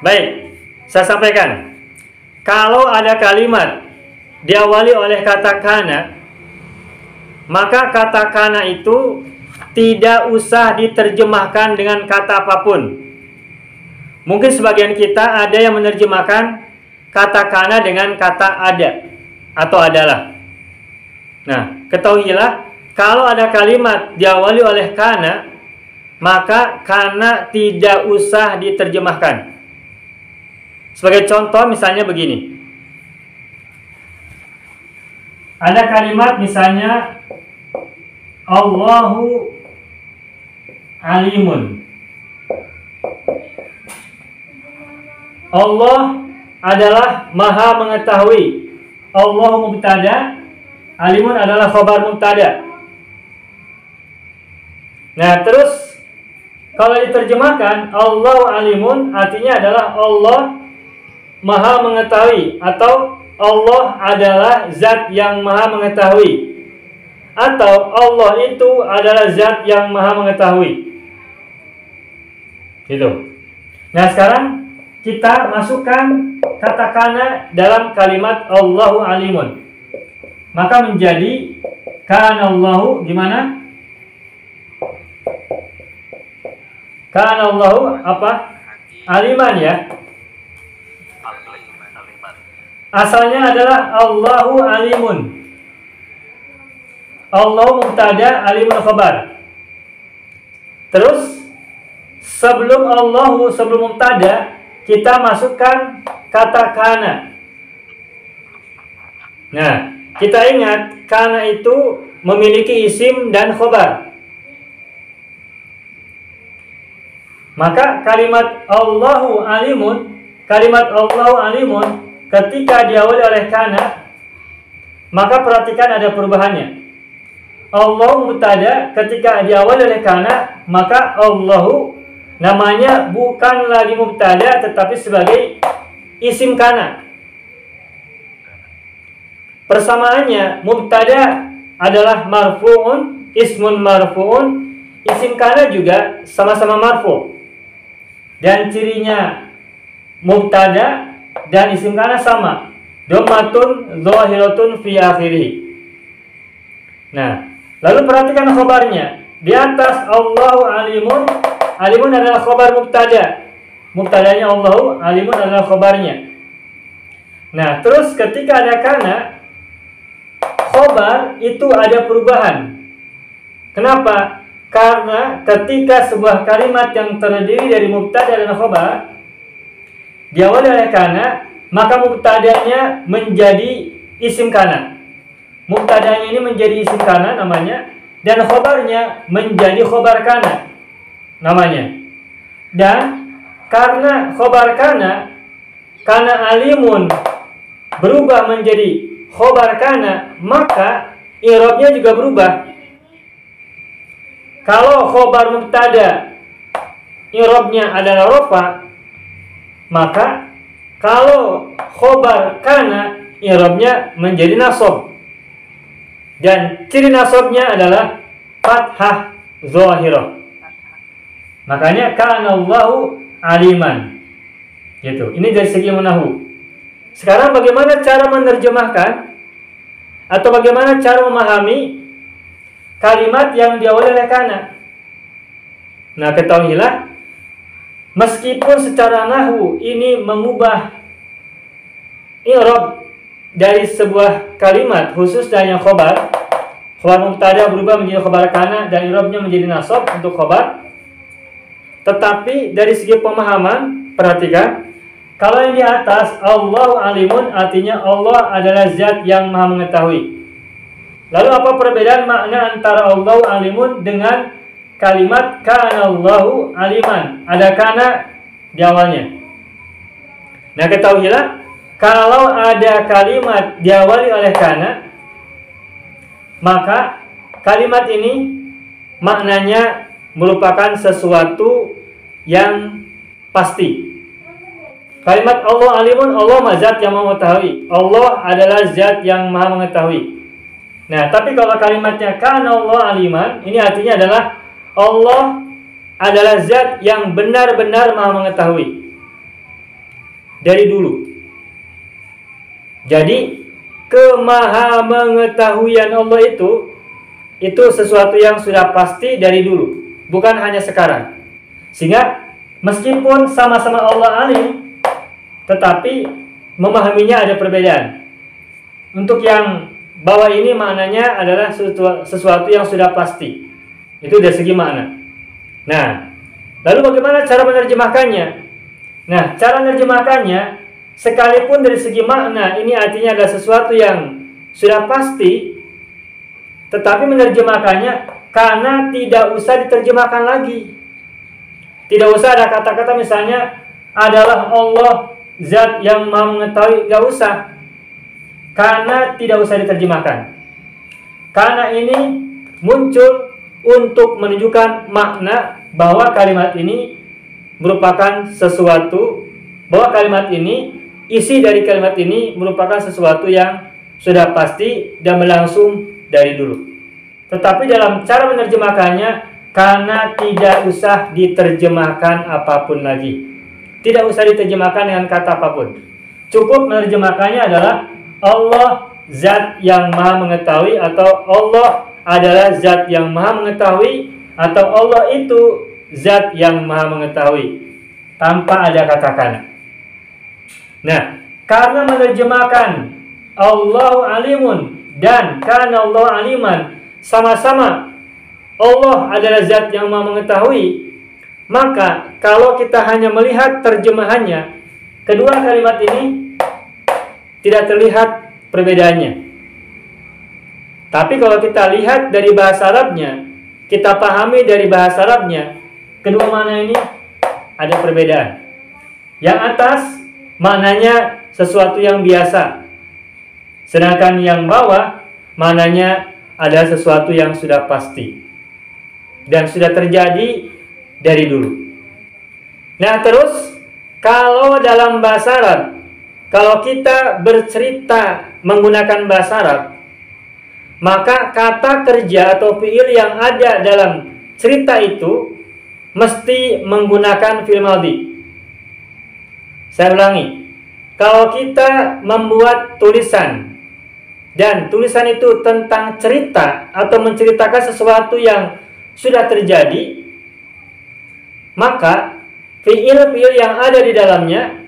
Baik, saya sampaikan. Kalau ada kalimat diawali oleh kata kana, maka kata kana itu tidak usah diterjemahkan dengan kata apapun. Mungkin sebagian kita ada yang menerjemahkan kata kana dengan kata ada atau adalah. Nah, ketahuilah kalau ada kalimat diawali oleh kana, maka kana tidak usah diterjemahkan. Sebagai contoh misalnya begini. Ada kalimat misalnya Allahu alimun. Allah adalah maha mengetahui. Allahu mubtada, alimun adalah khabar mubtada. Nah, terus kalau diterjemahkan Allahu alimun artinya adalah Allah maha mengetahui, atau Allah adalah zat yang maha mengetahui, atau Allah itu adalah zat yang maha mengetahui. Gitu. Nah, sekarang kita masukkan kata kana dalam kalimat Allahu alimun. Maka menjadi kana Allahu gimana? Kana Allahu apa? Aliman ya. Asalnya adalah Allahu alimun. Allahu mubtada, alimun khabar. Terus sebelum Allahu, sebelum mubtada, kita masukkan kata kana. Nah, kita ingat kana itu memiliki isim dan khabar. Maka kalimat Allahu alimun, ketika diawali oleh kana, maka perhatikan ada perubahannya. Allahu mubtada ketika diawali oleh kana, maka Allahu namanya bukan lagi mubtada tetapi sebagai isim kana. Persamaannya, mubtada adalah marfu'un, ismun marfu'un, isim kana juga sama-sama marfu'. Dan cirinya mubtada dan isim kana sama, dhammatun zahiratun fi akhirih. Nah, lalu perhatikan khabarnya. Di atas Allahu alimun, alimun adalah khabar mubtada. Mubtadanya Allahu, alimun adalah khabarnya. Nah, terus ketika ada kana, khabar itu ada perubahan. Kenapa? Karena ketika sebuah kalimat yang terdiri dari mubtada dan khabar diawali oleh kana, maka mubtadanya menjadi isim kana. Mubtadanya ini menjadi isim kana namanya, dan khabarnya menjadi khabar kana namanya. Dan karena khabar kana alimun berubah menjadi khabar kana, maka i'rabnya juga berubah. Kalau khabar mubtada i'rabnya adalah rafa, maka kalau khabar kana i'rabnya menjadi nasab. Dan ciri nasabnya adalah fathah zahirah. Makanya kana Allahu aliman. Gitu. Ini dari segi nahwu. Sekarang bagaimana cara menerjemahkan atau bagaimana cara memahami kalimat yang diawali oleh kana? Nah, ketahuilah, meskipun secara nahwu ini mengubah i'rab dari sebuah kalimat khusus dan yang khabar mubtada berubah menjadi khabar kana dan i'rabnya menjadi nasab untuk khabar, tetapi dari segi pemahaman, perhatikan, kalau yang di atas Allahu alimun artinya Allah adalah zat yang maha mengetahui. Lalu apa perbedaan makna antara Allahu alimun dengan kalimat kana Allahu aliman? Ada kana di awalnya. Nah, ketahuilah, kalau ada kalimat diawali oleh kana, maka kalimat ini maknanya merupakan sesuatu yang pasti. Kalimat Allah alimun, Allah zat yang maha mengetahui. Allah adalah zat yang maha mengetahui. Nah, tapi kalau kalimatnya kana Allah aliman, ini artinya adalah Allah adalah zat yang benar-benar Maha mengetahui dari dulu. Jadi kemaha mengetahuian Allah itu sesuatu yang sudah pasti dari dulu, bukan hanya sekarang. Sehingga meskipun sama-sama Allah alim, tetapi memahaminya ada perbedaan. Untuk yang bawah ini maknanya adalah sesuatu yang sudah pasti. Itu dari segi makna. Nah, lalu bagaimana cara menerjemahkannya? Nah, cara menerjemahkannya, sekalipun dari segi makna ini artinya adalah sesuatu yang sudah pasti, tetapi menerjemahkannya karena tidak usah diterjemahkan lagi. Tidak usah ada kata-kata misalnya adalah Allah zat yang Maha mengetahui, gak usah. Karena tidak usah diterjemahkan. Karena ini muncul untuk menunjukkan makna bahwa kalimat ini merupakan sesuatu, bahwa kalimat ini, isi dari kalimat ini merupakan sesuatu yang sudah pasti dan berlangsung dari dulu. Tetapi dalam cara menerjemahkannya, karena tidak usah diterjemahkan apapun lagi. Tidak usah diterjemahkan dengan kata apapun. Cukup menerjemahkannya adalah Allah zat yang Maha mengetahui, atau Allah adalah zat yang Maha mengetahui, atau Allah itu zat yang Maha mengetahui, tanpa ada kata-kata. Nah, karena menerjemahkan Allahu alimun dan kana Allah aliman, sama-sama Allah adalah zat yang Maha mengetahui, maka kalau kita hanya melihat terjemahannya, kedua kalimat ini tidak terlihat perbedaannya. Tapi kalau kita lihat dari bahasa Arabnya, kita pahami dari bahasa Arabnya, kedua makna ini ada perbedaan. Yang atas maknanya sesuatu yang biasa, sedangkan yang bawah maknanya adalah sesuatu yang sudah pasti dan sudah terjadi dari dulu. Nah, terus kalau dalam bahasa Arab, kalau kita bercerita menggunakan bahasa Arab, maka kata kerja atau fiil yang ada dalam cerita itu mesti menggunakan fiil madhi. Saya ulangi, kalau kita membuat tulisan dan tulisan itu tentang cerita atau menceritakan sesuatu yang sudah terjadi, maka fiil-fiil yang ada di dalamnya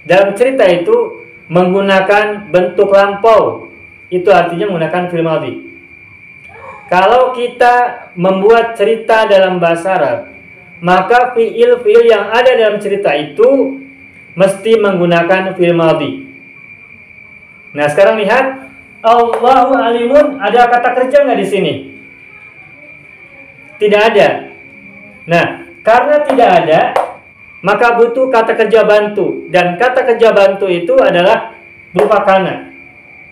dalam cerita itu menggunakan bentuk lampau. Itu artinya menggunakan fiil madhi. Kalau kita membuat cerita dalam bahasa Arab, maka fiil-fiil yang ada dalam cerita itu mesti menggunakan fiil madhi. Nah, sekarang lihat, Allahu alimun, ada kata kerja nggak di sini? Tidak ada. Nah, karena tidak ada, maka butuh kata kerja bantu, dan kata kerja bantu itu adalah berupa kana.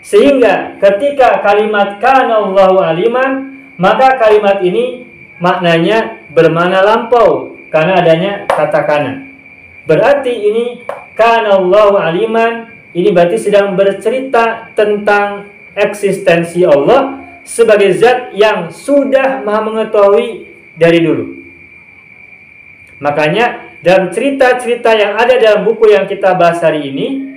Sehingga ketika kalimat kana Allahu aliman, maka kalimat ini maknanya bermakna lampau karena adanya kata kana. Berarti ini kana Allahu aliman, ini berarti sedang bercerita tentang eksistensi Allah sebagai zat yang sudah Maha mengetahui dari dulu. Makanya dalam cerita-cerita yang ada dalam buku yang kita bahas hari ini,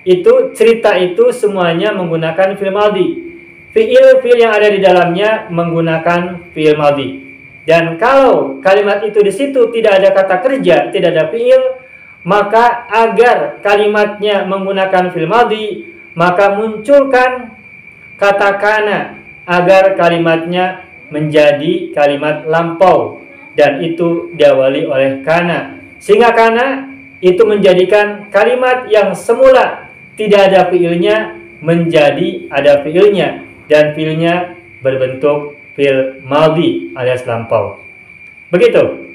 itu cerita itu semuanya menggunakan fiil madhi. Fiil-fiil yang ada di dalamnya menggunakan fiil madhi. Dan kalau kalimat itu di situ tidak ada kata kerja, tidak ada fiil, maka agar kalimatnya menggunakan fiil madhi, maka munculkan kata kana agar kalimatnya menjadi kalimat lampau, dan itu diawali oleh kana. Sehingga kana itu menjadikan kalimat yang semula tidak ada fiilnya menjadi ada fiilnya, dan fiilnya berbentuk fiil madhi alias lampau. Begitu.